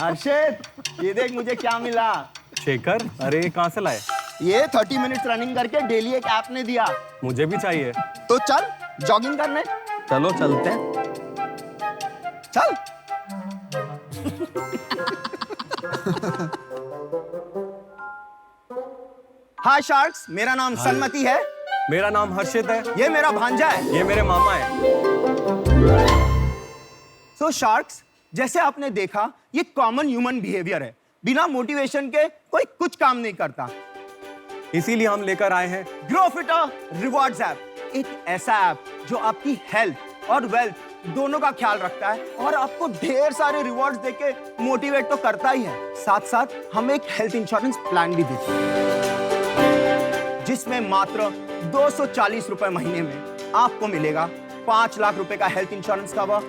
हर्षित, ये देख मुझे क्या मिला। शेखर, अरे ये कहाँ से लाए? ये 30 मिनट्स रनिंग करके डेली एक ऐप ने दिया। मुझे भी चाहिए। तो चल जॉगिंग करने। चलो चलते हैं। चल। हाय शार्क्स, मेरा नाम सन्मति है। मेरा नाम हर्षित है। ये मेरा भांजा है। ये मेरे मामा है। सो शार्क्स, जैसे आपने देखा, ये कॉमन ह्यूमन बिहेवियर है। बिना मोटिवेशन के कोई कुछ काम नहीं करता। इसीलिए हम लेकर आए हैं ग्रोफिटर रिवॉर्ड्स ऐप, एक ऐसा ऐप जो आपकी हेल्थ और वेल्थ दोनों का ख्याल रखता है और आपको ढेर सारे रिवॉर्ड्स देके मोटिवेट तो करता ही है, साथ साथ हम एक हेल्थ इंश्योरेंस प्लान भी देते हैं जिसमें मात्र 240 रुपए महीने में आपको मिलेगा 5 लाख रुपए का हेल्थ इंश्योरेंस कवर।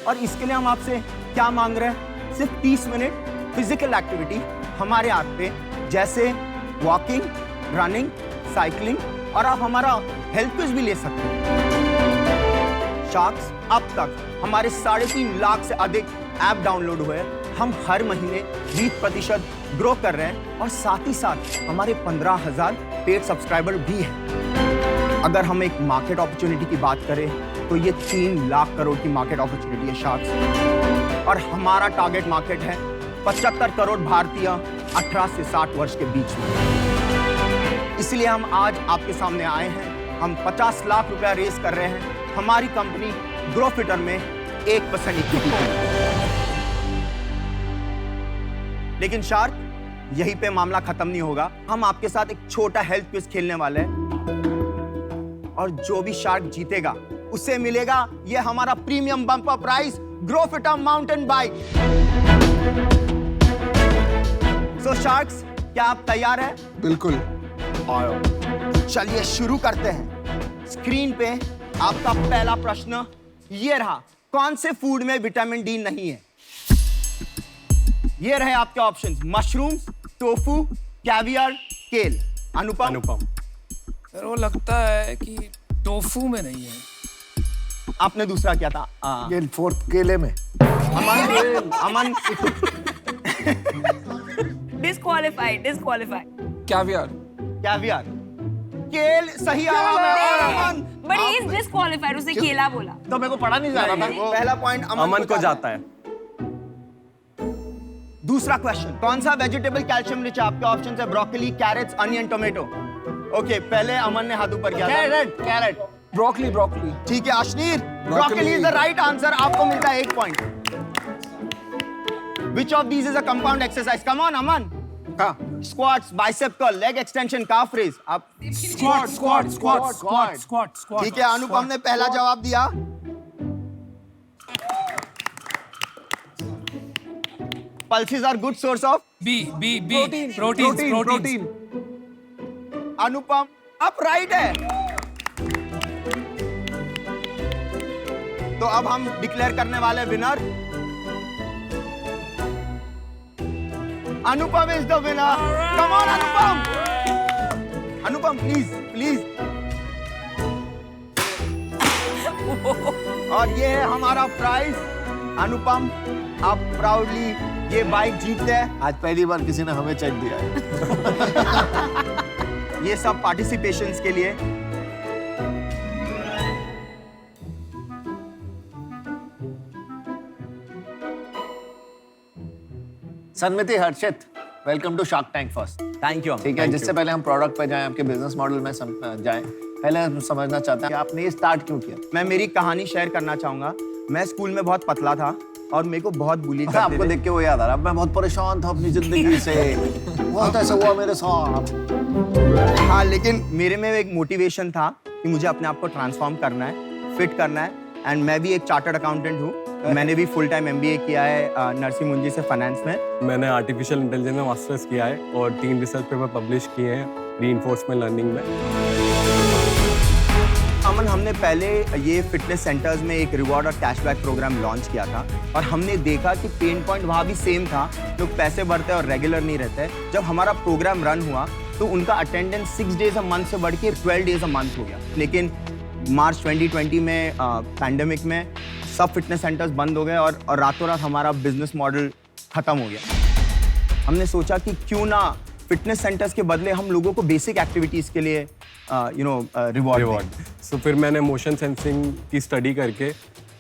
और इसके लिए हम आपसे क्या मांग रहे हैं? सिर्फ 30 मिनट फिजिकल एक्टिविटी हमारे ऐप पे, जैसे वॉकिंग, रनिंग, साइकिलिंग, और आप हमारा हेल्थ क्विज भी ले सकते हैं। शार्क्स, अब तक हमारे 3.5 लाख से अधिक ऐप डाउनलोड हुए। हम हर महीने 20% ग्रो कर रहे हैं और साथ ही साथ हमारे 15,000 पेड सब्सक्राइबर भी हैं। अगर हम एक मार्केट अपॉर्चुनिटी की बात करें तो ये 3 लाख करोड़ की मार्केट अपॉर्चुनिटी है शार्क्स, और हमारा टारगेट मार्केट है 75 करोड़ भारतीय 18 से 60 वर्ष के बीच में। इसलिए हम आज आपके सामने आए हैं। हम 50 लाख रुपया रेस कर रहे हैं हमारी कंपनी ग्रोफिटर में 1% इक्विटी। लेकिन शार्क, यहीं पे मामला खत्म नहीं होगा। हम आपके साथ एक छोटा हेल्थ क्विज खेलने वाले हैं और जो भी शार्क जीतेगा उसे मिलेगा ये हमारा प्रीमियम बम्पर प्राइस, ग्रोफिटर माउंटेन बाइक। सो शार्क्स, क्या आप तैयार हैं? बिल्कुल। तो चलिए शुरू करते हैं। स्क्रीन पे आपका पहला प्रश्न ये रहा, कौन से फूड में विटामिन डी नहीं है? ये रहे आपके ऑप्शंस, मशरूम्स, टोफू, कैवियर, केल। अनुपम? अनुपम, सर वो लगता है कि टोफू में नहीं है। आपने दूसरा क्या था? ये फोर्थ केले में। अमन डिस्क्वालिफाइड। कैवियर। कैवियर, केल सही आवाज है। अमन, बट ही इज डिस्क्वालिफाइड, उसने केला बोला। तो मेरे को पढ़ा नहीं जा रहा था। पहला पॉइंट अमन को जाता है। दूसरा क्वेश्चन, कौन सा वेजिटेबल कैल्शियम रिच है? आपके ऑप्शन है broccoli, carrots, onion, tomato. Okay, पहले अमन ने हाथ ऊपर किया था। कैरेट। ब्रोकली। ठीक है Ashneer, broccoli is the right answer. आपको मिलता है 1 point. Which of these is a compound exercise? Come on, Aman. Squats, bicep curl, leg extension, calf raise. आप स्क्वाट। ठीक है, अनुपम ने पहला जवाब दिया। Pulses are good source of B protein. Anupam आप राइट है। तो अब हम डिक्लेयर करने वाले winner. Anupam is the winner. Come on Anupam, please. और ये है हमारा प्राइस। अनुपम, आप प्राउडली ये बाइक जीतते हैं। आज पहली बार किसी ने हमें चेक दिया है। ये सब पार्टिसिपेशंस के लिए। Sanmati, Harshit, welcome to shark tank first. Thank you. ठीक है, जिससे पहले हम प्रोडक्ट पे जाएं, आपके बिजनेस मॉडल में जाएं, पहले हम समझना चाहते हैं कि आपने ये स्टार्ट क्यों किया। मैं मेरी कहानी शेयर करना चाहूंगा। मैं स्कूल में बहुत पतला था और मेरे को बहुत बुली करते आपको थे। देख के वो याद आ रहा, मैं बहुत परेशान था अपनी जिंदगी से, बहुत ऐसा हुआ मेरे साथ। हाँ, लेकिन मेरे में एक मोटिवेशन था कि मुझे अपने आप को ट्रांसफॉर्म करना है, फिट करना है। एंड मैं भी एक चार्टर्ड अकाउंटेंट हूँ। मैंने भी फुल टाइम MBA किया है नरसिंह मुंजी से फाइनेंस में। मैंने आर्टिफिशियल इंटेलिजेंस में मास्टर्स किया है और 3 रिसर्च पेपर पब्लिश किए हैं रीइंफोर्समेंट लर्निंग में। अमन, हमने पहले ये फिटनेस सेंटर्स में एक रिवॉर्ड और कैशबैक प्रोग्राम लॉन्च किया था और हमने देखा कि पेन पॉइंट वहाँ भी सेम था। लोग पैसे भरते और रेगुलर नहीं रहते। जब हमारा प्रोग्राम रन हुआ तो उनका अटेंडेंस 6 डेज अ मंथ से बढ़ के 12 डेज अ मंथ हो गया। लेकिन मार्च 2020 में पैंडेमिक में सब फिटनेस सेंटर्स बंद हो गए और रातों रात हमारा बिजनेस मॉडल खत्म हो गया। हमने सोचा कि क्यों ना फिटनेस सेंटर्स के बदले हम लोगों को बेसिक एक्टिविटीज के लिए रिवॉर्ड। सो फिर मैंने मोशन सेंसिंग की स्टडी करके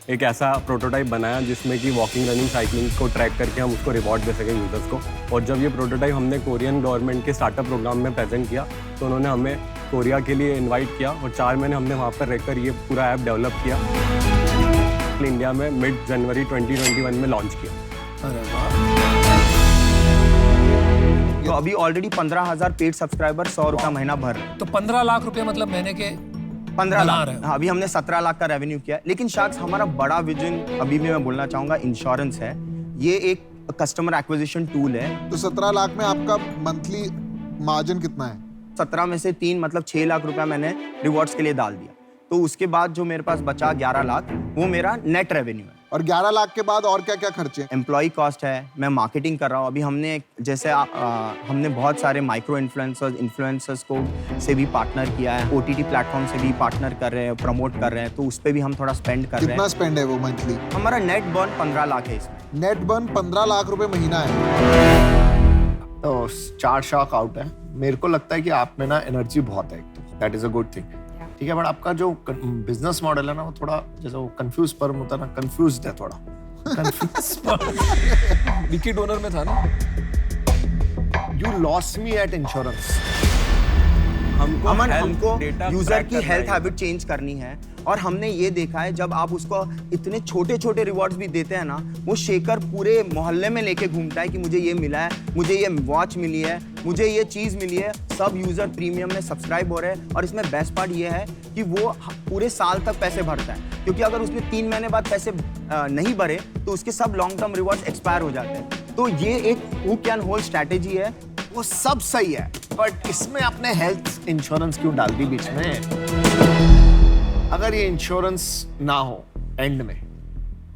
एक ऐसा प्रोटोटाइप बनाया जिसमें कि वॉकिंग, रनिंग, साइकिलिंग को ट्रैक करके हम उसको रिवॉर्ड दे सकें यूजर्स को। और जब ये प्रोटोटाइप हमने कोरियन गवर्नमेंट के स्टार्टअप प्रोग्राम में प्रेजेंट किया तो उन्होंने हमें कोरिया के लिए इनवाइट किया और 4 महीने हमने वहाँ पर रहकर ये पूरा ऐप डेवलप किया। इंडिया में मिड जनवरी 2021 में लॉन्च किया। अरे वाह। तो अभी ऑलरेडी 15,000 पेड सब्सक्राइबर 100 रुपया महीना भर रहे हैं। तो 15 लाख रुपए मतलब महीने के 15 बना लाख। रहे हो। हाँ, अभी हमने 17 लाख का रेवेन्यू किया है। लेकिन शायद हमारा बड़ा विजन अभी भी मैं बोलना चाहूंगा इंश्योरेंस है। ये एक कस्टमर एक्विजिशन टूल है। तो 17 लाख में आपका मंथली मार्जिन कितना है? 17 में से 3 मतलब 6 लाख रुपया मैंने रिवॉर्ड्स के लिए डाल दिया। तो उसके बाद जो मेरे पास बचा 11 लाख वो मेरा नेट रेवेन्यू है। और 11 लाख के बाद और क्या क्या खर्चे? एम्प्लॉय कॉस्ट है, मैं मार्केटिंग कर रहा हूँ। अभी हमने जैसे हमने बहुत सारे माइक्रो इन्फ्लुएंसर्स को से भी पार्टनर किया है, OTT प्लेटफॉर्म से भी पार्टनर कर रहे हैं, प्रमोट कर रहे हैं, तो उस पर भी हम थोड़ा स्पेंड कर रहे कितना हैं। स्पेंड है वो मंथली? हमारा नेट बर्न 15 लाख है इसमें। नेट बर्न 15 लाख रुपए महीना है। तो 4 शॉक आउट है। मेरे को लगता है कि आप में ना एनर्जी बहुत है, that is a good thing. ठीक है, बट आपका जो बिजनेस मॉडल है ना वो थोड़ा जैसे वो कंफ्यूज पर्म होता है ना, कंफ्यूज्ड है थोड़ा। विकी डोनर में था ना। You lost me at insurance. हमको data यूजर track की करना हेल्थ है। हैबिट चेंज करनी है। और हमने ये देखा है जब आप उसको इतने छोटे छोटे रिवॉर्ड्स भी देते हैं ना, वो शेखर पूरे मोहल्ले में लेके घूमता है कि मुझे ये मिला है, मुझे ये वॉच मिली है, मुझे ये चीज मिली है। सब यूजर प्रीमियम में सब्सक्राइब हो रहे हैं। और इसमें बेस्ट पार्ट ये है कि वो पूरे साल तक पैसे भरता है, क्योंकि अगर उसने 3 महीने बाद पैसे नहीं भरे तो उसके सब लॉन्ग टर्म रिवॉर्ड्स एक्सपायर हो जाते हैं। तो ये एक हुक एंड होल्ड स्ट्रैटेजी है। वो सब सही है, बट इसमें आपने हेल्थ इंश्योरेंस क्यों डाल दी बीच में? अगर ये इंश्योरेंस ना हो एंड में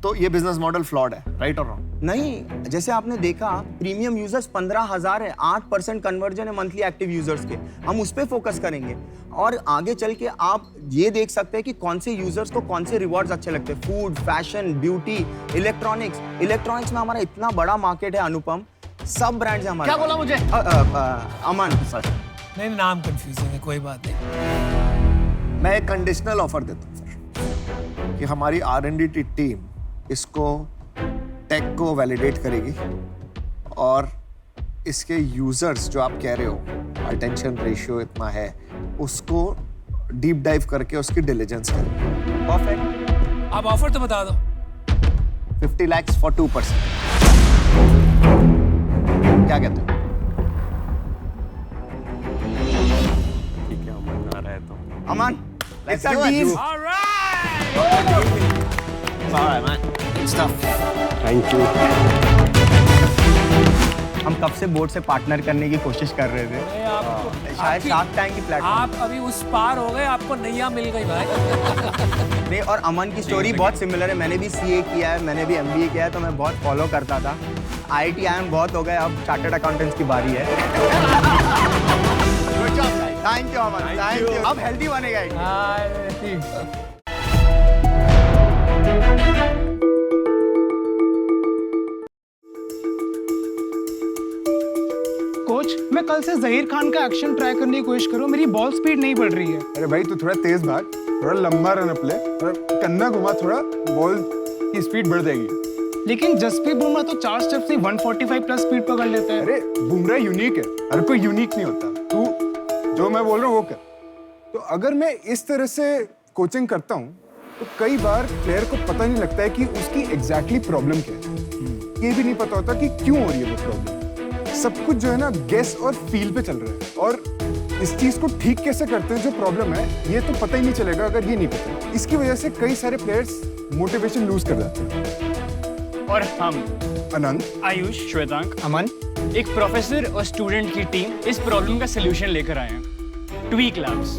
तो ये बिजनेस मॉडल फ्लॉड है, राइट और रॉन्ग? नहीं, जैसे आपने देखा प्रीमियम यूजर्स 15,000 है, 8% कन्वर्जन है मंथली एक्टिव यूजर्स के। हम उस पे फोकस करेंगे और आगे चल के आप ये देख सकते हैं कि कौन से यूजर्स को कौन से रिवॉर्ड्स अच्छे लगते हैं। फूड, फैशन, ब्यूटी, इलेक्ट्रॉनिक्स में हमारा इतना बड़ा मार्केट है अनुपम। सब ब्रांड्स हैं हमारे। क्या बोला मुझे? अमन सर, नहीं, नाम कंफ्यूजिंग है, कोई बात नहीं। मैं एक कंडीशनल ऑफर देता हूँ सर कि हमारी R&D टीम इसको टेक को वैलिडेट करेगी और इसके यूजर्स जो आप कह रहे हो अटेंशन रेशियो इतना है, उसको डीप डाइव करके उसकी डिलीजेंस करेगी। परफेक्ट। आप ऑफर तो बता दो। 50 lakhs for 2%। क्या कहते हो? ठीक है, अमन आ रहा है तो अमन, Let's let's do it, deal। dude. Alright, man. Good stuff. Thank you. हम कब से बोर्ड से पार्टनर करने की कोशिश कर रहे थे। शायद शार्क टैंक की प्लेटफॉर्म। आप अभी उस पार हो गए, आपको नैया मिल गई भाई। नहीं, और अमन की स्टोरी बहुत सिमिलर है। मैंने भी CA किया है, मैंने भी MBA किया है, तो मैं बहुत फॉलो करता था। IIT IIM बहुत हो गए, अब चार्टर्ड अकाउंटेंट्स की बारी है। Thank you Aman, thank you. अब हेल्दी बनेगा ये। कोच, मैं कल से जहीर खान का एक्शन ट्राई करने की कोशिश करूँ, मेरी बॉल स्पीड नहीं बढ़ रही है। अरे भाई तू थोड़ा तेज भाग, थोड़ा लंबा रन अप ले, थोड़ा कन्ना घुमा, थोड़ा बॉल की स्पीड बढ़ जाएगी। लेकिन जसप्रीत बुमराह तो 4 स्टेप से 145 प्लस स्पीड पकड़ लेते हैं। अरे बुमराह यूनिक है, हर कोई यूनिक नहीं होता। तू जो मैं बोल रहा हूँ वो कर। तो अगर मैं इस तरह से कोचिंग करता हूँ तो कई बार प्लेयर को पता नहीं लगता है कि उसकी एग्जैक्टली प्रॉब्लम क्या है। ये भी नहीं पता होता कि क्यों हो रही है वो प्रॉब्लम। सब कुछ जो है ना गेस और फील पे चल रहा है, और इस चीज को ठीक कैसे करते हैं जो प्रॉब्लम है ये तो पता ही नहीं चलेगा अगर ये नहीं पता। इसकी वजह से कई सारे प्लेयर्स मोटिवेशन लूज कर जाते हैं। और हम अनंत, आयुष, श्वेतांक, अमन, एक प्रोफेसर और स्टूडेंट की टीम इस प्रॉब्लम का सलूशन लेकर आए हैं। Tweak labs.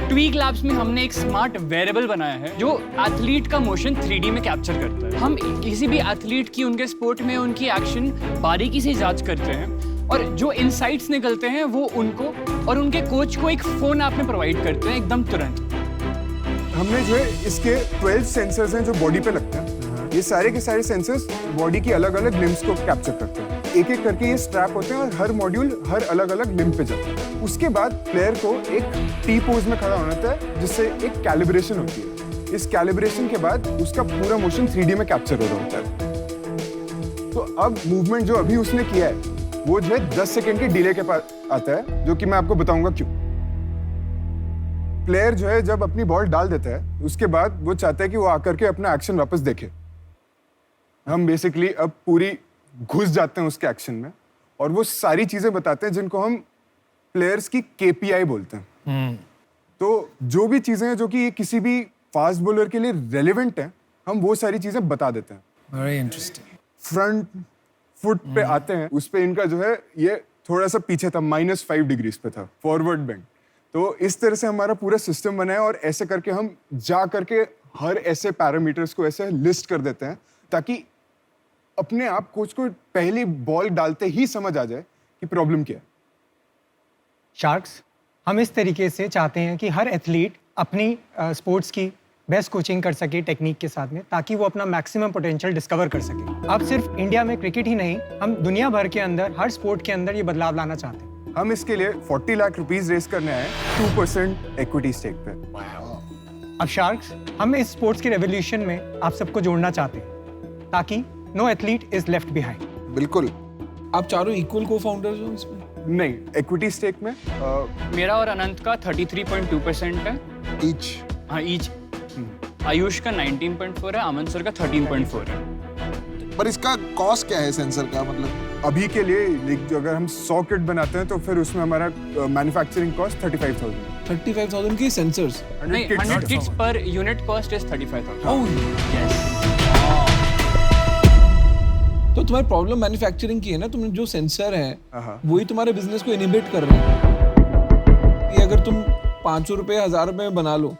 ट्वीक लैब्स में हमने एक स्मार्ट वेरेबल बनाया है जो एथलीट का मोशन 3D में कैप्चर करता है। हम किसी भी एथलीट की उनके स्पोर्ट में उनकी एक्शन बारीकी से जांच करते हैं और जो इनसाइट्स निकलते हैं वो उनको और उनके कोच को एक फोन ऐप में प्रोवाइड करते हैं एकदम तुरंत। हमने जो है इसके 12 सेंसर्स हैं जो बॉडी पे लगते हैं, ये सारे के सारे सेंसर्स बॉडी की अलग अलग लिम्स को कैप्चर करते हैं। एक एक करके ये स्ट्रैप होते हैं और हर मॉड्यूल हर अलग अलग लिम्ब पे जाता है। उसके बाद प्लेयर को एक टी पोज में खड़ा होना होता है, जिससे एक कैलिब्रेशन होती है। इस कैलिब्रेशन के बाद उसका पूरा मोशन 3D में कैप्चर हो रहा होता है। तो अब मूवमेंट जो अभी उसने किया है वो जो है 10 सेकंड के डिले के पास आता है, जो कि मैं आपको बताऊंगा क्यों। प्लेयर जो है जब अपनी बॉल डाल देता है उसके बाद वो चाहता है कि वो आकर के अपना एक्शन वापस देखे। हम बेसिकली अब पूरी घुस जाते हैं उसके एक्शन में और वो सारी चीजें बताते हैं जिनको हम प्लेयर्स की KPI बोलते हैं। तो जो भी चीजें हैं जो कि ये किसी भी फास्ट बॉलर के लिए रेलेवेंट हैं, हम वो सारी चीजें बता देते हैं। Very interesting. फ्रंट फुट पे आते हैं, उस पे इनका जो है ये थोड़ा सा पीछे था, -5 डिग्रीज पे था फॉरवर्ड बेंड। तो इस तरह से हमारा पूरा सिस्टम बना है और ऐसे करके हम जा करके हर ऐसे पैरामीटर्स को ऐसे लिस्ट कर देते हैं ताकि अपने आप कोच को पहली बॉल डालते ही समझ आ जाए कि प्रॉब्लम क्या है। शार्क्स, हम इस तरीके से चाहते हैं कि हर एथलीट अपनी स्पोर्ट्स की बेस्ट कोचिंग कर सके टेक्निक के साथ में, ताकि वो अपना मैक्सिमम पोटेंशियल डिस्कवर कर सके। अब सिर्फ इंडिया में क्रिकेट ही नहीं, हम दुनिया भर के अंदर हर स्पोर्ट के अंदर ये बदलाव लाना चाहते हैं। हम इसके लिए 40 लाख रुपीस रेस करने आए 2% इक्विटी स्टेक पे। अब शार्क्स, हम इस स्पोर्ट्स के रेवोल्यूशन में आप सबको जोड़ना चाहते हैं ताकि no athlete is left behind. बिल्कुल। आप चारों इक्वल को फाउंडर्स हो इसमें? नहीं, इक्विटी स्टेक में मेरा और अनंत का 33.2% है। ईच। हाँ, ईच। आयुष का 19.4 है, अमन सर का 13.4 है। पर इसका कॉस्ट क्या है सेंसर का? मतलब अभी के लिए जो अगर हम 100 किट बनाते हैं तो फिर उसमें हमारा मैन्युफैक्चरिंग कॉस्ट 35,000। 35,000 की सेंसर्स? नहीं, 100 किट्स पर unit cost is 35,000। Oh yes. तो तुम्हारी प्रॉब्लम मैन्युफैक्चरिंग की है ना, तुम जो सेंसर है हाँ। वही तुम्हारे बिजनेस को इनहिबिट कर रहे हैं। कि अगर तुम 500 रुपए 1000 रुपए में बना लो,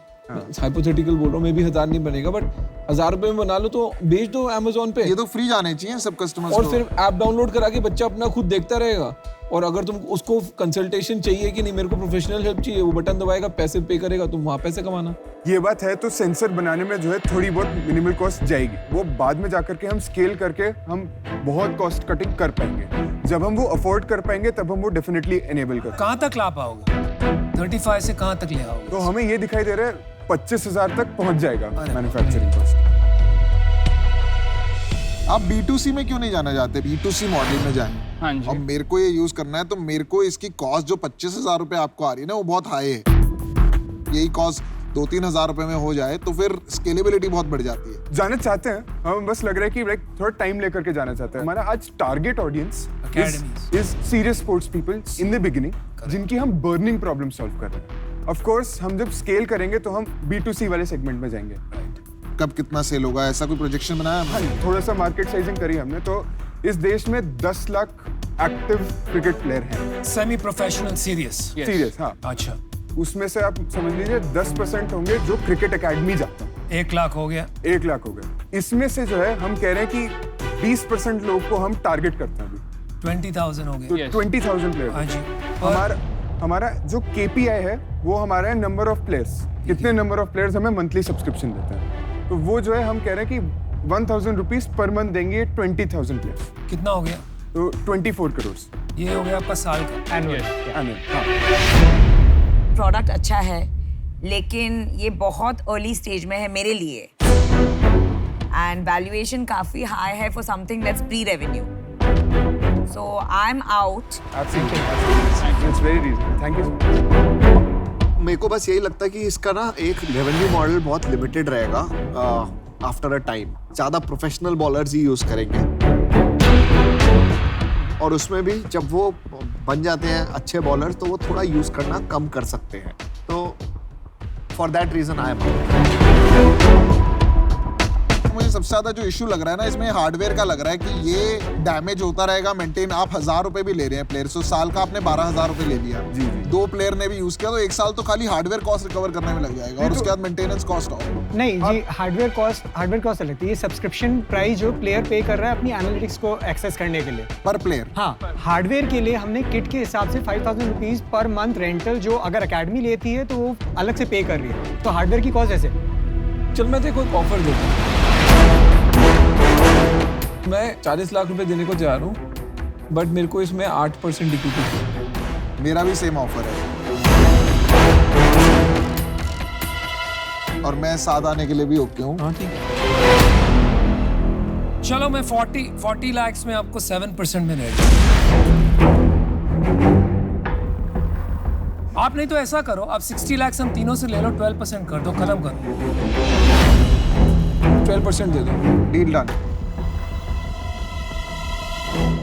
हाइपोथेटिकल बोल रहा हूँ, मैं भी 1000 नहीं बनेगा, बट 1000 रुपए में बना लो तो बेच दो Amazon पे। ये तो फ्री जाने चाहिए सब कस्टमर्स और को। फिर ऐप डाउनलोड करा के बच्चा अपना खुद देखता रहेगा। और अगर तुम उसको कंसल्टेशन चाहिए कि नहीं, मेरे को प्रोफेशनल हेल्प चाहिए, वो बटन दबाएगा, पैसे पे करेगा, तुम वहाँ पैसे कमाना। ये बात है। तो सेंसर बनाने में जो है थोड़ी बहुत मिनिमल कॉस्ट जाएगी, वो बाद में जाकर के हम स्केल करके हम बहुत कॉस्ट कटिंग कर पाएंगे। जब हम वो अफोर्ड कर पाएंगे तब हम वो डेफिनेटली एनेबल कर। कहाँ तक ला पाओगे? 35 से कहाँ तक ले आओगे? तो हमें ये दिखाई दे रहा है 25,000 तक पहुंच जाएगा मैन्युफैक्चरिंग कॉस्ट। आप B2C में क्यों नहीं जाना चाहते? B2C मॉडल में जाएं। हाँ जी। अब मेरे को ये यूज करना है तो मेरे को इसकी कॉस्ट जो 25,000 रुपए आपको आ रही है ना, वो बहुत हाई है। यही कॉस्ट 2-3 हजार रुपए में हो जाए तो फिर स्केलेबिलिटी बहुत बढ़ जाती है। जाना चाहते हैं हम, बस लग रहा है कि लाइक थोड़ा टाइम लेकर के जाना चाहते हैं। हमारा आज target audience is serious sports people in the beginning, जिनकी हम बर्निंग प्रॉब्लम सॉल्व कर रहे हैं। ऑफ कोर्स हम जब स्केल करेंगे तो हम B2C वाले सेगमेंट में जाएंगे। कब कितना सेल होगा, ऐसा कोई प्रोजेक्शन बनाया हाँ, थोड़ा सा मार्केट साइजिंग करी हमने। तो इस देश में 10 लाख एक्टिव क्रिकेट प्लेयर हैं। Semi professional serious? सीरियस, हाँ। अच्छा, उसमें से आप समझ लीजिए 10% होंगे जो क्रिकेट एकेडमी जाते हैं। 1 लाख हो गया। 1 लाख हो गए। इसमें से जो है हम कह रहे हैं कि 20% लोग को हम टारगेट करते हैं अभी। 20,000 हो तो गया। 20,000 प्लेयर। हाँ जी। हमारा जो KPI है वो हमारा है नंबर ऑफ प्लेयर्स। कितने नंबर ऑफ प्लेयर्स हमें मंथली सब्सक्रिप्शन देते हैं। तो वो जो है हम कह रहे हैं कि 1,000 रुपीज पर मंथ देंगे 20,000 प्लेयर्स। कितना हो गया? तो 24 करोड़। ये हो गया आपका साल का एनुअल। प्रोडक्ट अच्छा है लेकिन ये बहुत अर्ली स्टेज में है मेरे लिए, एंड वैल्यूएशन काफी हाई है for something that's pre revenue, so I am out. It's very reasonable, thank you so much. मेरे को बस यही लगता है कि इसका ना एक रेवेन्यू मॉडल बहुत लिमिटेड रहेगा आफ्टर अ टाइम। ज़्यादा प्रोफेशनल बॉलर्स ही यूज़ करेंगे और उसमें भी जब वो बन जाते हैं अच्छे बॉलर्स तो वो थोड़ा यूज़ करना कम कर सकते हैं। तो for that reason I am. मुझे सबसे ज्यादा जो इशू लग रहा है ना इसमें हार्डवेयर का लग रहा है कि ये डैमेज होता रहेगा मेंटेन। आप 1000 रुपए भी ले रहे हैं प्लेयर से, साल का आपने 12,000 रुपए ले लिया। जी। 2 प्लेयर ने भी यूज किया तो 1 साल तो खाली हार्डवेयर कॉस्ट रिकवर करने में लग जाएगा और उसके बाद मेंटेनेंस कॉस्ट और। नहीं जी, हार्डवेयर कॉस्ट लगती है। ये सब्सक्रिप्शन प्राइस जो प्लेयर पे कर रहा है अपनी एनालिटिक्स को एक्सेस करने के लिए पर प्लेयर। हाँ, हार्डवेयर के लिए हमने किट के हिसाब से 5,000 रुपीज पर मंथ रेंटल, जो अगर अकेडमी लेती है तो वो अलग से पे कर रही है। तो हार्डवेयर की कॉस्ट ऐसे। चल मैं देखो एक ऑफर देता हूँ। मैं 40 लाख रुपए देने को तैयार हूँ, बट मेरे को इसमें 8% इक्विटी। मेरा भी सेम ऑफर है और मैं साथ आने के लिए भी ओके हूँ। हाँ ठीक है। चलो मैं 40 लाख में आपको 7% में दे आप नहीं तो ऐसा करो, आप 60 लाख हम तीनों से ले लो, 12% कर दो, खत्म करो। 12% दे दो। Deal done.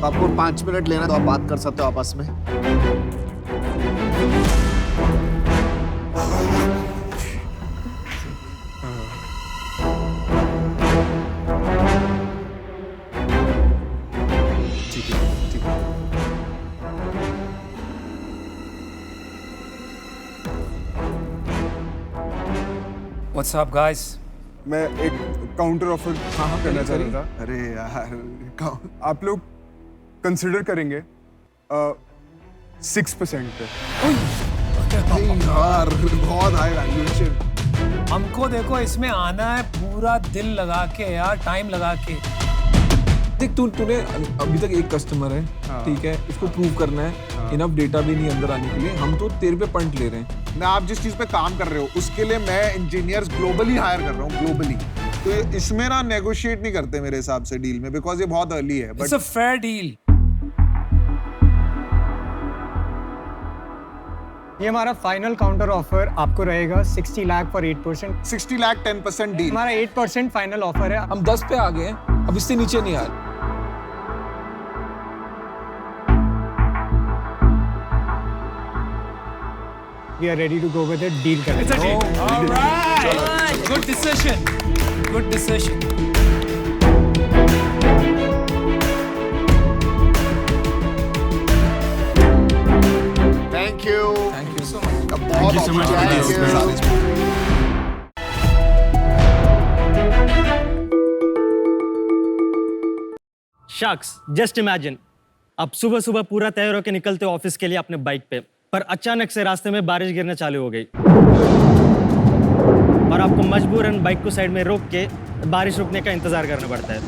आपको 5 मिनट लेना तो आप बात कर सकते हो आपस में। What's up guys? मैं एक काउंटर ऑफर करना चाह रहा था। अरे यार आप लोग कंसिडर करेंगे 6% पे। यार बहुत हाई वैल्यूएशन। हमको देखो इसमें आना है पूरा दिल लगा के यार, टाइम लगा के। देख तूने अभी तक एक कस्टमर है, ठीक है, इसको प्रूव करना है, इनफ डेटा भी नहीं अंदर आने के लिए, हम तो तेरे पे पंट ले रहे हैं। मैं आप जिस चीज पे काम कर रहे हो उसके लिए मैं इंजीनियर्स ग्लोबली हायर कर रहा हूँ, ग्लोबली। तो इसमें ना नेगोशिएट नहीं करते मेरे हिसाब से डील में, बिकॉज ये बहुत अर्ली है। It's a fair deal. ये हमारा फाइनल काउंटर ऑफर आपको रहेगा 60 लाख फॉर 8%। 60 लाख 10% डील। हमारा 8% फाइनल ऑफर है। हम 10 पे आ गए हैं, अब इससे नीचे नहीं आ रहे। We are ready to go with it. Deal करें। It's a deal. All right. Good decision. Good decision. Thank you so much. बहुत you so much for this. शख्स, जस्ट इमेजिन आप सुबह सुबह पूरा तैयार होकर निकलते हो ऑफिस के लिए अपने बाइक पे, पर अचानक से रास्ते में बारिश गिरना चालू हो गई और आपको मजबूरन बाइक को साइड में रोक के बारिश रुकने का इंतजार करना पड़ता है।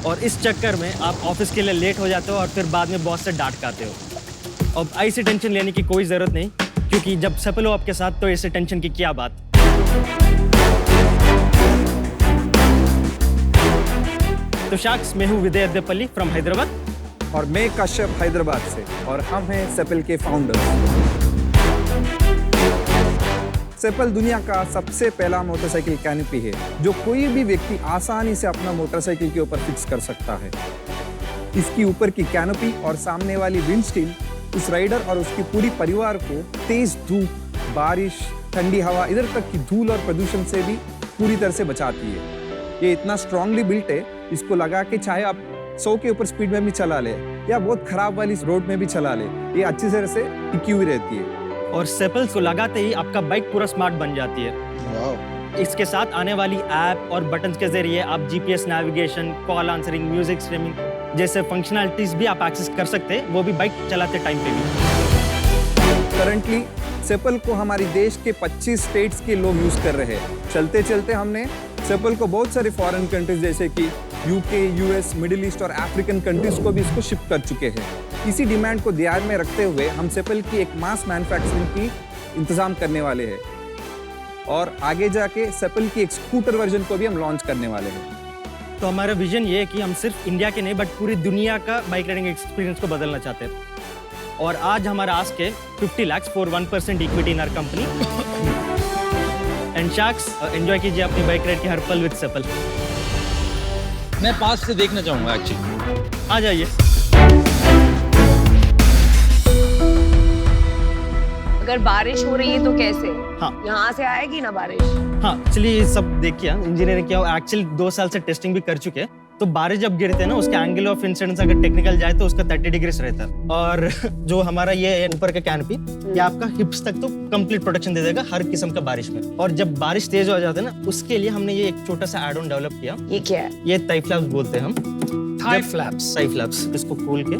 और इस चक्कर में आप ऑफिस के लिए लेट हो जाते हो और फिर बाद में बॉस से डांट खाते हो। अब ऐसी टेंशन लेने की कोई ज़रूरत नहीं, क्योंकि जब सफल हो आपके साथ तो ऐसे टेंशन की क्या बात। तो शख्स, मैं हूँ विजय अद्देपल्ली फ्रॉम हैदराबाद। और मैं कश्यप हैदराबाद से, और हम हैं सेपल के फाउंडर्स। सेपल दुनिया का सबसे पहला मोटरसाइकिल कैनोपी है जो कोई भी व्यक्ति आसानी से अपना मोटरसाइकिल के ऊपर फिक्स कर सकता है। इसकी ऊपर की कैनोपी और सामने वाली विंडशील्ड उस राइडर और उसके पूरी परिवार को तेज धूप, बारिश, ठंडी हवा, इधर तक की धूल और प्रदूषण से भी पूरी तरह से बचाती है। ये इतना स्ट्रांगली बिल्ट है, इसको लगा के चाहे आप 100 के ऊपर स्पीड में भी चला ले या बहुत खराब वाली रोड में भी चला ले, ये अच्छी तरह से टिकी हुई रहती है। और सेपल्स को लगाते ही आपका बाइक पूरा स्मार्ट बन जाती है। इसके साथ आने वाली ऐप और बटन्स के जरिए आप GPS navigation, call answering, music streaming जैसे फंक्शनलिटीज भी आप एक्सेस कर सकते हैं, वो भी बाइक चलाते टाइम पे भी। करंटली सेपल को हमारी देश के 25 स्टेट्स के लोग यूज कर रहे हैं। चलते चलते हमने सेपल को बहुत सारे फॉरेन कंट्रीज जैसे कि यूके, यूएस, मिडिल ईस्ट और अफ्रीकन कंट्रीज को भी इसको शिप कर चुके हैं। इसी डिमांड को ध्यान में रखते हुए हम सेपल की एक मास मैन्युफैक्चरिंग की इंतजाम करने वाले हैं और आगे जाके सेपल की एक स्कूटर वर्जन को भी हम लॉन्च करने वाले हैं। तो हमारा विजन ये है कि हम सिर्फ इंडिया के नहीं बट पूरी दुनिया का बाइक राइडिंग एक्सपीरियंस को बदलना चाहते हैं। और आज हमारा आस्क है 50 lakh for 1% equity in our company. And शख्स, एंजॉय कीजिए अपनी बाइक राइड की हर पल विद सेपल। मैं पास से देखना चाहूंगा एक्चुअली। आ जाइए। अगर बारिश हो रही है तो कैसे? हाँ। यहाँ से आएगी ना बारिश? हाँ, एक्चुअली ये सब देखिए, इंजीनियरिंग किया, एक्चुअली 2 साल से टेस्टिंग भी कर चुके हैं। तो बारिश जब गिरते हैं ना, उसके एंगल ऑफ इंसिडेंस अगर टेक्निकल जाए तो उसका 30 डिग्रीज रहता है। और जो हमारा ये ऊपर का कैनोपी, ये आपका हिप्स तक तो कंप्लीट प्रोटेक्शन दे देगा हर किस्म का बारिश में। और जब बारिश तेज हो जाती है ना, उसके लिए हमने ये एक छोटा सा एड ऑन डेवलप किया। ये क्या है? ये थाई फ्लैप्स बोलते हैं हम। Thai flaps. थाई फ्लैप्स, इसको खोल के।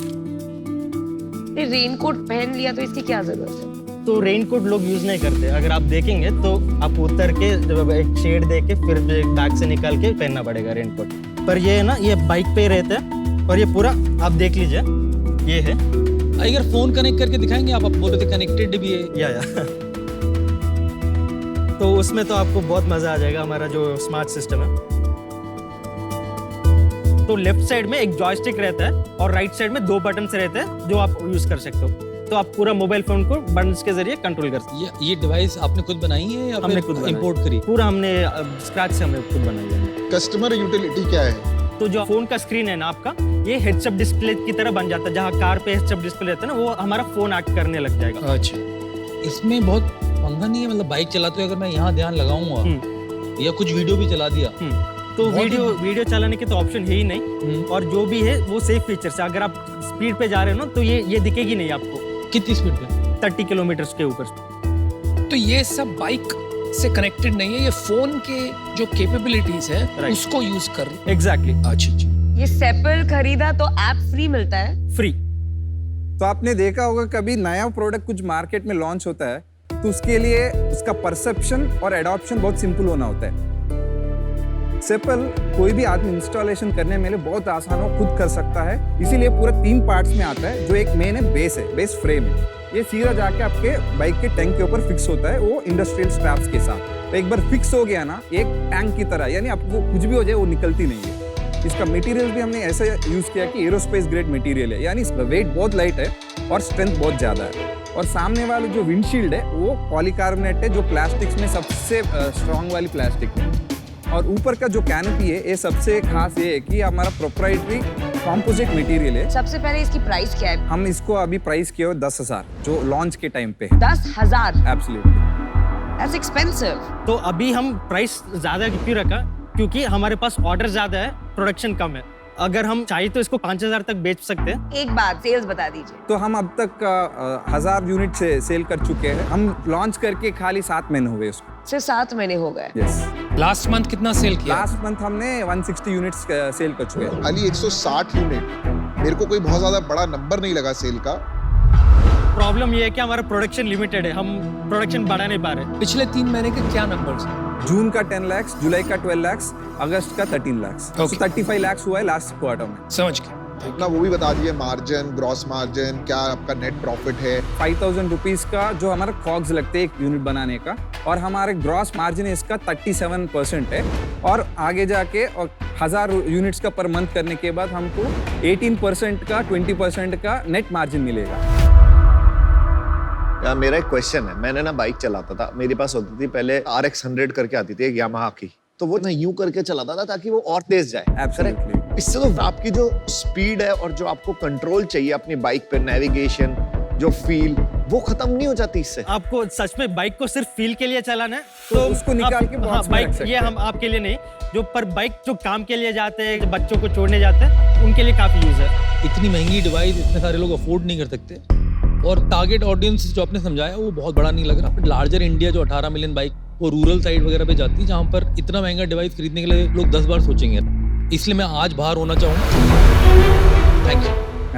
रेनकोट पहन लिया तो इसकी क्या जरूरत है? तो रेनकोट लोग यूज नहीं करते। अगर आप देखेंगे तो आप उतर के एक शेड दे के फिर बैग से निकाल के पहनना पड़ेगा रेनकोट। पर ये है ना, ये बाइक पे रहता है और ये पूरा आप देख लीजिए, ये है। अगर फोन कनेक्ट करके दिखाएंगे आप बोल रहे थे कनेक्टेड भी है। या तो उसमें तो आपको बहुत मजा आ जाएगा, हमारा जो स्मार्ट सिस्टम है। तो लेफ्ट साइड में एक जॉयस्टिक रहता है और राइट साइड में 2 बटन्स रहते हैं जो आप यूज कर सकते हो। तो आप पूरा मोबाइल फोन को बटन्स के जरिए कंट्रोल कर सकते हो। ये डिवाइस आपने खुद बनाई है या हमने खुद इंपोर्ट करी? पूरा हमने स्क्रैच से हमने खुद बनाई है। कस्टमर यूटिलिटी क्या है? तो जो फोन का स्क्रीन है ना आपका, ये हेड्स अप डिस्प्ले की तरह बन जाता है। जहाँ कार पे हेड्स अप डिस्प्ले रहता है ना, वो हमारा फोन एक्ट करने लग जाएगा। अच्छा, इसमें बहुत पंगा नहीं है? मतलब बाइक चलाते हुए अगर मैं यहाँ ध्यान लगाऊंगा या कुछ वीडियो भी चला दिया तो वीडियो चलाने के तो ऑप्शन है ही नहीं। और जो भी है वो सेफ फीचर्स है। अगर आप स्पीड पे जा रहे हो ना तो ये दिखेगी नहीं आपको। कितनी स्पीड पे? 30 किलोमीटर के ऊपर। तो ये सब बाइक से कनेक्टेड नहीं है, ये फोन के जो कैपेबिलिटीज है उसको यूज कर रही है। एग्जैक्टली। अच्छा। ये सेपल खरीदा तो ऐप फ्री मिलता है? फ्री। तो आपने देखा होगा कभी नया प्रोडक्ट कुछ मार्केट में लॉन्च होता है तो उसके लिए उसका परसेप्शन और एडॉप्शन बहुत सिंपल होना होता है। सेपल कोई भी आदमी इंस्टॉलेशन करने में बहुत आसान हो, खुद कर सकता है। इसीलिए पूरा 3 पार्ट्स में आता है। जो एक मेन है, बेस फ्रेम है। ये सीधा जाके आपके बाइक के टैंक के ऊपर फिक्स होता है, वो इंडस्ट्रियल स्ट्रैप्स के साथ। तो एक बार फिक्स हो गया ना, एक टैंक की तरह, यानी आपको कुछ भी हो जाए वो निकलती नहीं है। इसका मटेरियल भी हमने ऐसा यूज किया कि एरोस्पेस ग्रेड मटेरियल है, यानी इसका वेट बहुत लाइट है और स्ट्रेंथ बहुत ज्यादा है। और सामने वाला जो विंडशील्ड है वो पॉलीकार्बोनेट है, जो प्लास्टिक्स में सबसे स्ट्रॉन्ग वाली प्लास्टिक है। और ऊपर का जो कैनोपी है, ये सबसे खास ये है कि हमारा प्रोप्राइटरी कॉम्पोजिट मटेरियल है। सबसे पहले इसकी प्राइस क्या है? हम इसको अभी प्राइस किया 10,000 जो लॉन्च के टाइम पे। 10,000? एब्सोल्युटली। That's expensive. तो अभी हम प्राइस ज्यादा क्यों रखा? क्योंकि हमारे पास ऑर्डर ज्यादा है, प्रोडक्शन कम है। अगर हम चाहिए तो इसको 5,000 तक बेच सकते हैं। एक बात सेल्स बता दीजिए। तो हम अब तक 1,000 यूनिट से सेल कर चुके हैं। हम लॉन्च करके खाली 7 महीने हुए उसको। सिर्फ 7 महीने हो गए? यस। लास्ट मंथ कितना सेल किया? लास्ट मंथ हमने 160 यूनिट्स सेल कर चुके हैं। खाली 160 यूनिट मेरे को कोई बहुत ज्यादा बड़ा नंबर नहीं लगा सेल का। प्रॉब्लम ये है कि हमारा प्रोडक्शन लिमिटेड है, हम प्रोडक्शन बढ़ा नहीं पा रहे। पिछले 3 महीने के क्या नंबर्स हैं? जून का 10 लाख, जुलाई का 12 लाख, अगस्त का 13 लाख। तो 35 लाख हुआ है लास्ट क्वार्टर में। समझ गए। अपना वो भी बता दीजिए, मार्जिन, ग्रॉस मार्जिन, क्या आपका नेट प्रॉफिट है? 5,000 रुपीज का जो हमारा कॉग्स लगते हैं एक यूनिट बनाने का, और हमारे ग्रॉस मार्जिन इसका 37% है। और आगे जाके और 1,000 यूनिट्स का पर मंथ करने के बाद हमको 18% का 20% का नेट मार्जिन मिलेगा। यार मेरा एक क्वेश्चन है, मैंने ना बाइक चलाता था, मेरे पास होती थी पहले RX 100 करके आती थी एक यामाहा की, तो वो ना यूं करके चलाता था ताकि वो और तेज जाए। Absolutely. इससे तो आपकी जो स्पीड है और जो आपको कंट्रोल चाहिए अपनी बाइक पे, नेविगेशन, जो फील, वो खत्म नहीं हो जाती इससे। आपको सच में बाइक को सिर्फ फील के लिए चलाना है तो उसको निकाल के बॉक्स में बाइक रख सकते ये हम आपके लिए नहीं, जो पर बाइक जो काम के लिए जाते हैं, जो बच्चों को छोड़ने जाते हैं, उनके लिए काफी यूज है। इतनी महंगी डिवाइस इतने सारे लोग अफोर्ड नहीं कर सकते, और टारगेट ऑडियंस जो आपने समझाया वो बहुत बड़ा नहीं लग रहा। लार्जर इंडिया जो 18 मिलियन बाइक वो रूरल साइड वगैरह पे जाती है, जहाँ पर इतना महंगा डिवाइस खरीदने के लिए लोग 10 बार सोचेंगे। इसलिए मैं आज बाहर होना चाहूँगा। Thank you.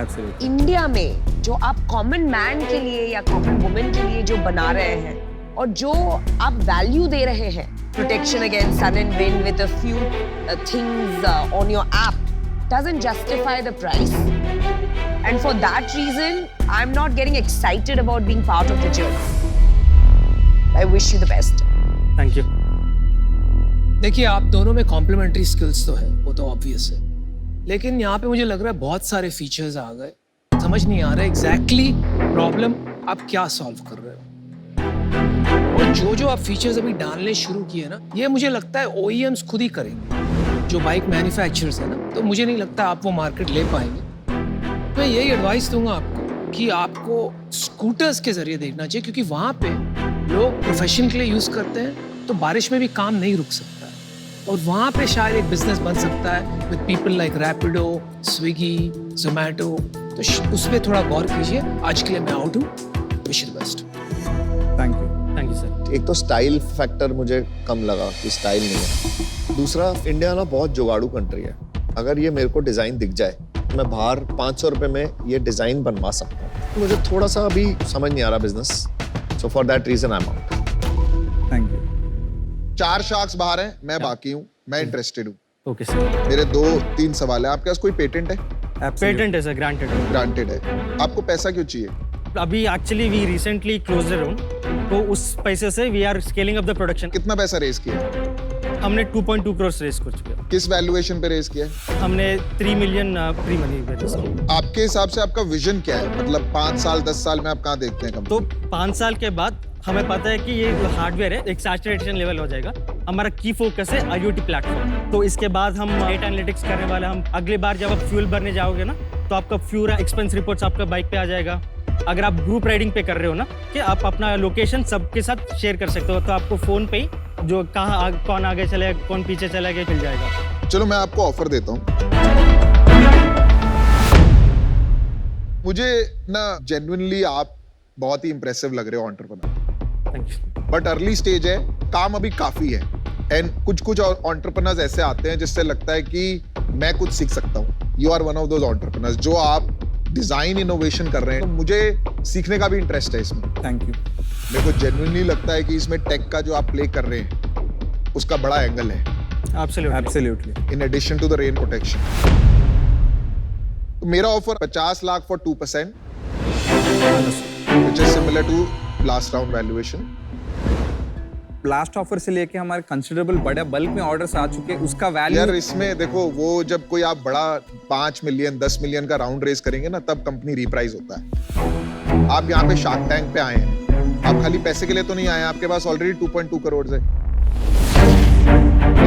Absolutely. इंडिया में जो आप कॉमन मैन के लिए या कॉमन वुमेन के लिए जो बना रहे हैं और जो आप वैल्यू दे रहे हैं, protection against sun and wind with a few things on your app, doesn't justify the price. And for that reason, I'm not getting excited about being part of the journey. I wish you the best. Thank you. देखिए, आप दोनों में complementary skills तो है, वो तो obvious है, लेकिन यहाँ पे मुझे लग रहा है बहुत सारे फीचर्स आ गए, समझ नहीं आ रहा एग्जैक्टली प्रॉब्लम आप क्या सॉल्व कर रहे हो। और जो आप फीचर्स अभी डालने शुरू किए ना, ये मुझे लगता है OEMs खुद ही करेंगे, जो बाइक मैन्युफैक्चरर्स है ना, तो मुझे नहीं लगता आप वो मार्केट ले पाएंगे। मैं यही एडवाइस दूंगा आपको कि आपको स्कूटर्स के जरिए देखना चाहिए, क्योंकि वहाँ पे लोग प्रोफेशन के लिए यूज करते हैं, तो बारिश में भी काम नहीं रुक सकता है, और वहाँ पे शायद एक बिजनेस बन सकता है with people like Rapido, Swiggy, Zomato. तो उस पर थोड़ा गौर कीजिए। आज के लिए मैं आउट हूँ। Wish you the best. Thank you sir. एक तो स्टाइल फैक्टर मुझे कम लगा कि स्टाइल नहीं है। दूसरा, इंडिया ना बहुत जुगाड़ू कंट्री है। अगर ये मेरे को डिजाइन दिख जाए, मैं बाहर 500 रुपए में ये डिजाइन बनवा सकता हूँ। मुझे थोड़ा सा अभी समझ नहीं आ रहा business, so for that reason I am out. Thank you. 4 sharks बाहर हैं, मैं बाकी हूँ, मैं इंटरेस्टेड हूँ। Okay sir. मेरे 2-3 सवाल है। आपके पास कोई पेटेंट है? पेटेंट है सर, ग्रांटेड है। ग्रांटेड है। आपको पैसा क्यों चाहिए? अभी actually we recently close the round, तो उस पैसे से we are scaling up the production. कितना पैसा रेस किया? हमने 2.2 करोड़ रेस कर चुके हैं। किस वैल्यूएशन पे रेस किया? हमने 3 मिलियन प्री मनी पे रेस किया। आपके हिसाब से आपका विजन क्या है? मतलब 5 साल 10 साल में आप कहाँ देखते हैं तो कंपनी? 5 साल के बाद हमें पता है कि ये हार्डवेयर है, एक सैचुरेशन लेवल हो जाएगा। हमारा की फोकस है IoT प्लेटफॉर्म। तो इसके बाद हम डेटा एनालिटिक्स करने वाले हैं। हम अगली बार जब आप फ्यूल भरने जाओगे ना, तो आपका फ्यूल एक्सपेंस रिपोर्ट्स आपका बाइक पे आ जाएगा। अगर आप ग्रुप राइडिंग पे कर रहे हो ना, कि आप अपना लोकेशन सबके साथ शेयर कर सकते हो, तो आपको फोन पे ही जो कौन आगे चले, कौन पीछे चला गया मिल जाएगा। चलो मैं आपको ऑफर देता हूँ। मुझे ना जेन्युइनली आप बहुत ही इंप्रेसिव लग रहे हो एंटरप्रेन्योर, बट अर्ली स्टेज है, काम अभी काफी है। एंड कुछ एंटरप्रेन्योर्स ऐसे आते हैं जिससे लगता है कि मैं कुछ सीख सकता हूँ। You are one of those entrepreneurs जो आप डिजाइन इनोवेशन कर रहे हैं, तो मुझे सीखने का भी इंटरेस्ट है इसमें। Thank you. मेरे को जेन्युइनली लगता है कि इसमें टेक का जो आप प्ले कर रहे हैं उसका बड़ा एंगल है। Absolutely. In addition to the rain protection, तो मेरा offer 50 lakh for 2%, which is similar to last round valuation. Last offer से लेके हमारे कंसिडरेबल बड़ा बल्क में ऑर्डर्स आ चुके हैं, उसका वैल्यू। यार इसमें देखो, वो जब कोई आप बड़ा 5 मिलियन 10 मिलियन का राउंड रेस करेंगे ना, तब कंपनी रिप्राइज होता है। आप यहाँ पे शार्क टैंक पे आए हैं, आप खाली पैसे के लिए तो नहीं आए, आपके पास ऑलरेडी 2.2 करोड़ है।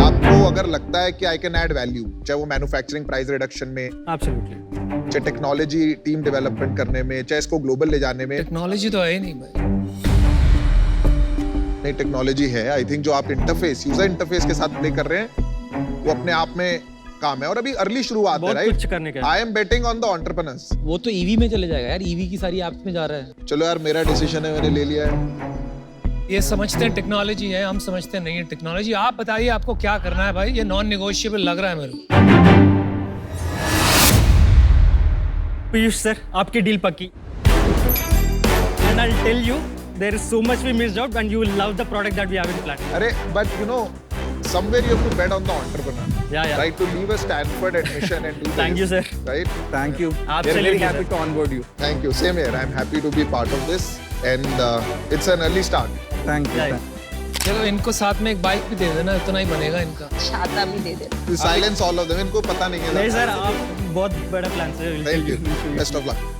आपको अगर लगता है कि आई कैन ऐड वैल्यू, चाहे वो मैन्युफैक्चरिंग प्राइस रिडक्शन में, चाहे टेक्नोलॉजी टीम डेवलपमेंट करने में, चाहे इसको ग्लोबल ले जाने में। टेक्नोलॉजी तो है ही नहीं भाई। नहीं, टेक्नोलॉजी है। आई थिंक जो आप इंटरफेस, यूजर इंटरफेस के साथ प्ले कर रहे हैं, वो अपने आप में काम है। और अभी अर्ली शुरुआत है, राइट? कुछ करने का। I am betting on the entrepreneurs. वो तो ईवी में चले जाएगा यार, ईवी की सारी एप्स में जा रहा है। चलो यार, मेरा डिसीजन है, मैंने ले लिया है। ये समझते हैं टेक्नोलॉजी है, हम समझते नहीं है टेक्नोलॉजी। आप बताइए आपको क्या करना है भाई, ये नॉन नेगोशिएबल लग रहा है मेरे को। पीयूष सर, आपकी डील पक्की। And I tell you, there is so much we missed out and you will love the product that we have in plan. अरे, but you know, somewhere you have to bet on the entrepreneur. Yeah. Right, to leave a Stanford admission and do Thank you, sir. Right? Thank you. Absolutely, We're very happy sir. to onboard you. Thank you. Same here. I'm happy to be part of this, and it's an early start. Thank you. Yeah. चलो इनको साथ में एक bike भी दे देना, इतना ही बनेगा इनका। छाता भी दे दे। To silence all of them. इनको पता नहीं है। नहीं सर, आप बहुत बड़ा प्लान से। Thank you. Best of luck.